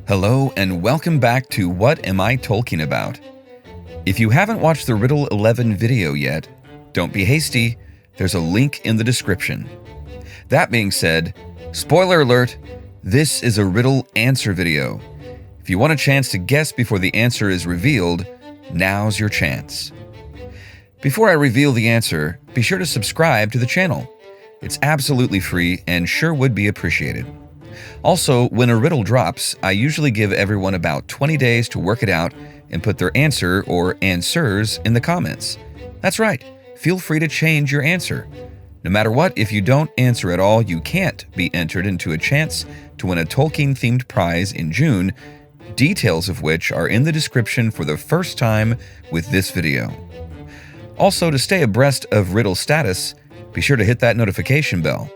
Hello and welcome back to What Am I Tolkien About? If you haven't watched the Riddle 11 video yet, don't be hasty, there's a link in the description. That being said, spoiler alert, this is a riddle answer video. If you want a chance to guess before the answer is revealed, now's your chance. Before I reveal the answer, be sure to subscribe to the channel. It's absolutely free and sure would be appreciated. Also, when a riddle drops, I usually give everyone about 20 days to work it out and put their answer or answers in the comments. That's right, feel free to change your answer. No matter what, if you don't answer at all, you can't be entered into a chance to win a Tolkien-themed prize in June, details of which are in the description for the first time with this video. Also, to stay abreast of riddle status, be sure to hit that notification bell.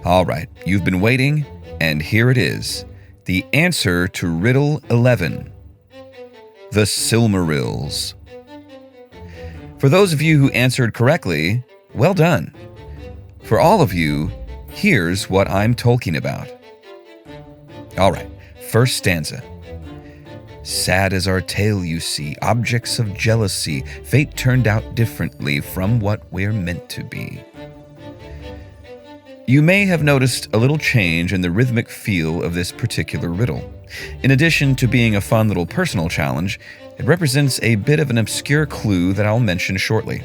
All right, you've been waiting, and here it is. The answer to Riddle 11. The Silmarils. For those of you who answered correctly, well done. For all of you, here's what I'm talking about. All right, first stanza. Sad is our tale, you see, objects of jealousy, fate turned out differently from what we're meant to be. You may have noticed a little change in the rhythmic feel of this particular riddle. In addition to being a fun little personal challenge, it represents a bit of an obscure clue that I'll mention shortly.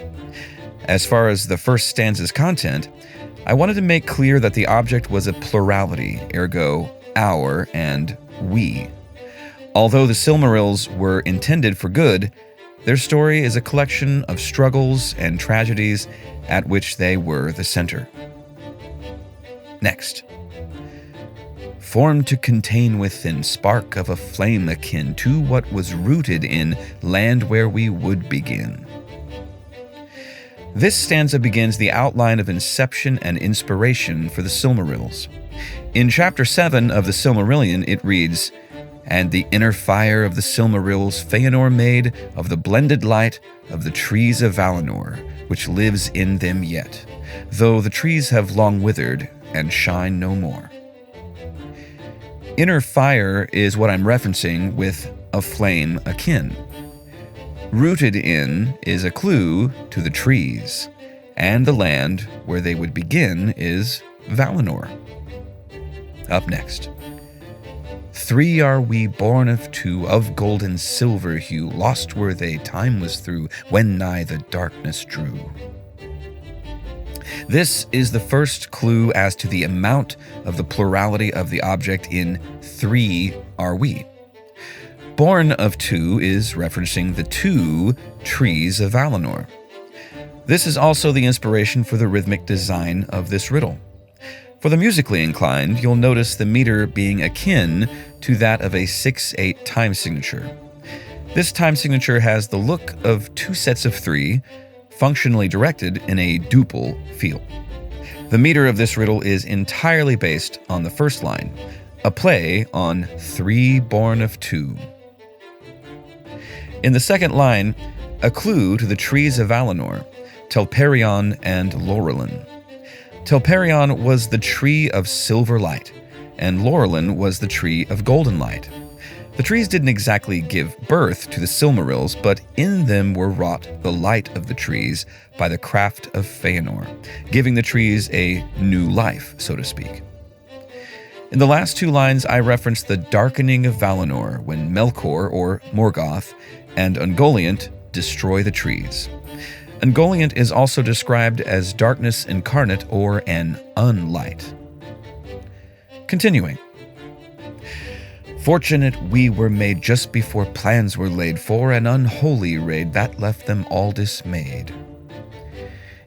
As far as the first stanza's content, I wanted to make clear that the object was a plurality, ergo our and we. Although the Silmarils were intended for good, their story is a collection of struggles and tragedies at which they were the center. Next. Formed to contain within spark of a flame akin to what was rooted in land where we would begin. This stanza begins the outline of inception and inspiration for the Silmarils. In Chapter 7 of the Silmarillion, it reads, "And the inner fire of the Silmarils Feanor made of the blended light of the trees of Valinor, which lives in them yet, though the trees have long withered and shine no more." Inner fire is what I'm referencing with a flame akin. Rooted in is a clue to the trees, and the land where they would begin is Valinor. Up next. Three are we born of two, of gold and silver hue, lost were they, time was through, when nigh the darkness drew. This is the first clue as to the amount of the plurality of the object in three are we. Born of two is referencing the two trees of Valinor. This is also the inspiration for the rhythmic design of this riddle. For the musically inclined, you'll notice the meter being akin to that of a 6/8 time signature. This time signature has the look of two sets of three, functionally directed in a duple feel. The meter of this riddle is entirely based on the first line, a play on three born of two. In the second line, a clue to the trees of Valinor, Telperion and Laurelin. Telperion was the tree of silver light, and Laurelin was the tree of golden light. The trees didn't exactly give birth to the Silmarils, but in them were wrought the light of the trees by the craft of Feanor, giving the trees a new life, so to speak. In the last two lines, I referenced the darkening of Valinor when Melkor, or Morgoth, and Ungoliant destroy the trees. Ungoliant is also described as darkness incarnate or an unlight. Continuing. Fortunate we were made just before plans were laid for an unholy raid that left them all dismayed.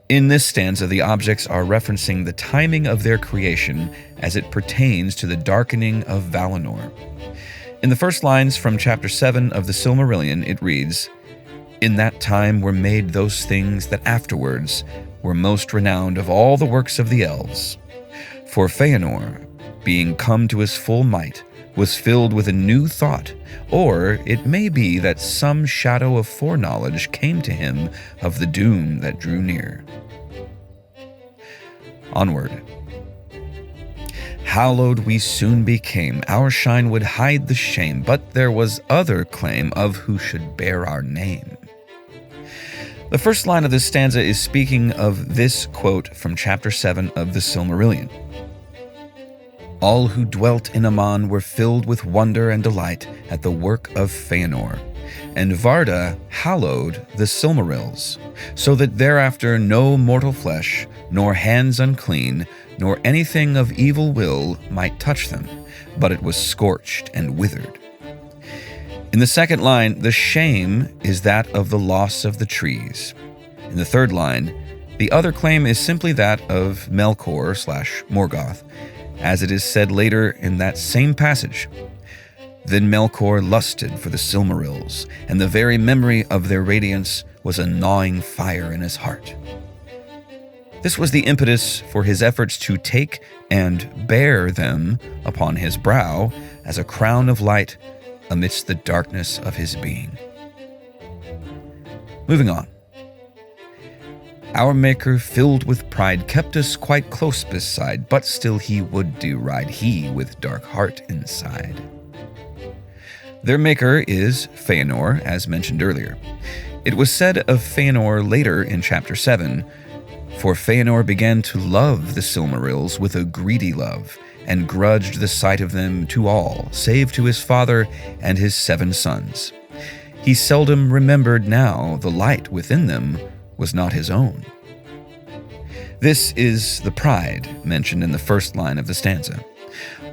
In this stanza, the objects are referencing the timing of their creation as it pertains to the darkening of Valinor. In the first lines from Chapter 7 of the Silmarillion, it reads, "In that time were made those things that afterwards were most renowned of all the works of the elves. For Feanor, being come to his full might, was filled with a new thought, or it may be that some shadow of foreknowledge came to him of the doom that drew near." Onward. Hallowed we soon became, our shine would hide the shame, but there was other claim of who should bear our name. The first line of this stanza is speaking of this quote from chapter 7 of the Silmarillion. All who dwelt in Aman were filled with wonder and delight at the work of Fëanor, and Varda hallowed the Silmarils, so that thereafter no mortal flesh, nor hands unclean, nor anything of evil will might touch them, but it was scorched and withered. In the second line, the shame is that of the loss of the trees. In the third line, the other claim is simply that of Melkor/Morgoth, as it is said later in that same passage. Then Melkor lusted for the Silmarils, and the very memory of their radiance was a gnawing fire in his heart. This was the impetus for his efforts to take and bear them upon his brow as a crown of light amidst the darkness of his being. Moving on. Our Maker, filled with pride, kept us quite close beside, but still he would deride, he with dark heart inside. Their Maker is Fëanor, as mentioned earlier. It was said of Fëanor later in chapter 7, for Fëanor began to love the Silmarils with a greedy love, and grudged the sight of them to all, save to his father and his 7 sons. He seldom remembered now the light within them was not his own. This is the pride mentioned in the first line of the stanza.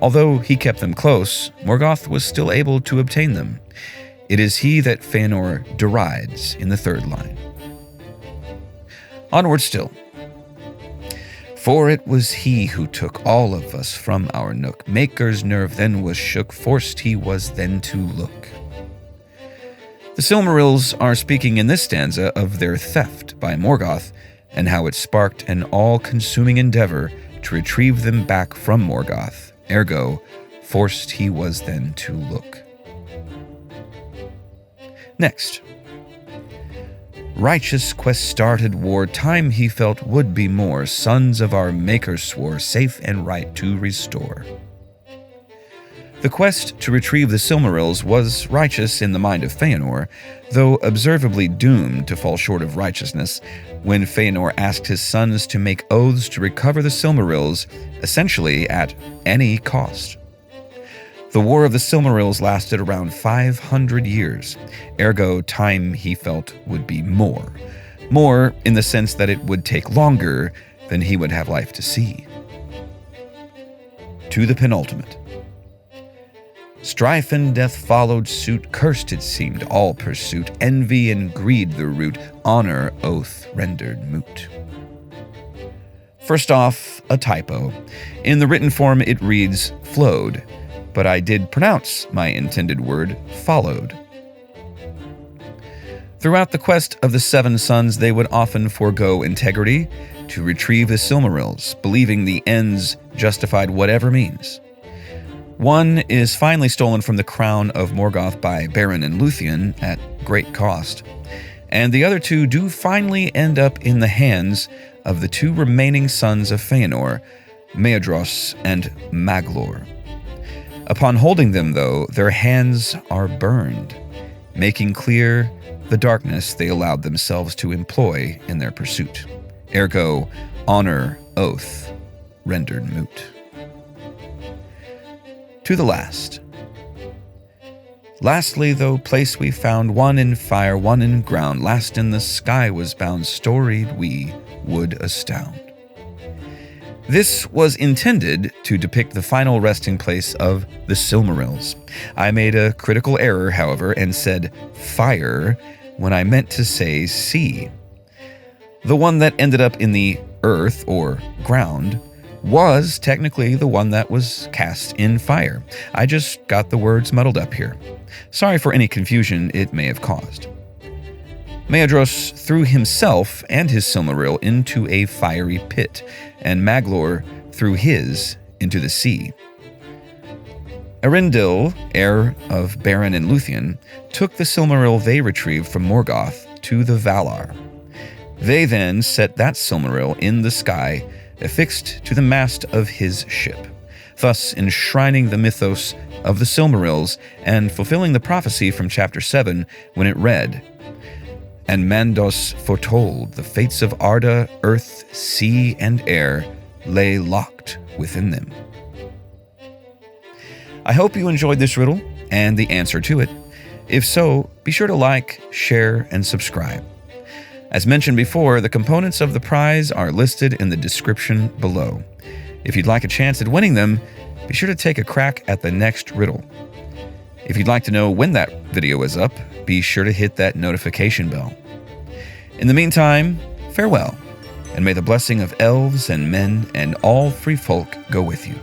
Although he kept them close, Morgoth was still able to obtain them. It is he that Fëanor derides in the third line. Onward still. For it was he who took all of us from our nook. Maker's nerve then was shook, forced he was then to look. The Silmarils are speaking in this stanza of their theft by Morgoth, and how it sparked an all-consuming endeavor to retrieve them back from Morgoth. Ergo, forced he was then to look. Next. Righteous quest started war, time he felt would be more, sons of our Maker swore, safe and right to restore. The quest to retrieve the Silmarils was righteous in the mind of Fëanor, though observably doomed to fall short of righteousness when Fëanor asked his sons to make oaths to recover the Silmarils, essentially at any cost. The War of the Silmarils lasted around 500 years, ergo time he felt would be more. More in the sense that it would take longer than he would have life to see. To the penultimate. Strife and death followed suit, cursed it seemed all pursuit, envy and greed the root, honor, oath rendered moot. First off, a typo. In the written form it reads flowed, but I did pronounce my intended word followed. Throughout the quest of the 7 sons, they would often forego integrity to retrieve the Silmarils, believing the ends justified whatever means. One is finally stolen from the crown of Morgoth by Beren and Luthien at great cost, and the other 2 do finally end up in the hands of the 2 remaining sons of Fëanor, Maedhros and Maglor. Upon holding them, though, their hands are burned, making clear the darkness they allowed themselves to employ in their pursuit. Ergo, honor, oath, rendered moot. To the last. Lastly, though, place we found, one in fire, one in ground, last in the sky was bound, storied we would astound. This was intended to depict the final resting place of the Silmarils. I made a critical error, however, and said fire when I meant to say sea. The one that ended up in the earth, or ground, was technically the one that was cast in fire. I just got the words muddled up here. Sorry for any confusion it may have caused. Maedhros threw himself and his Silmaril into a fiery pit, and Maglor threw his into the sea. Arindil, heir of Beren and Luthien, took the Silmaril they retrieved from Morgoth to the Valar. They then set that Silmaril in the sky, affixed to the mast of his ship. thus enshrining the mythos of the Silmarils and fulfilling the prophecy from chapter 7 when it read, "And Mandos foretold the fates of Arda, earth, sea, and air lay locked within them." I hope you enjoyed this riddle and the answer to it. If so, be sure to like, share, and subscribe. As mentioned before, the components of the prize are listed in the description below. If you'd like a chance at winning them, be sure to take a crack at the next riddle. If you'd like to know when that video is up, be sure to hit that notification bell. In the meantime, farewell, and may the blessing of elves and men and all free folk go with you.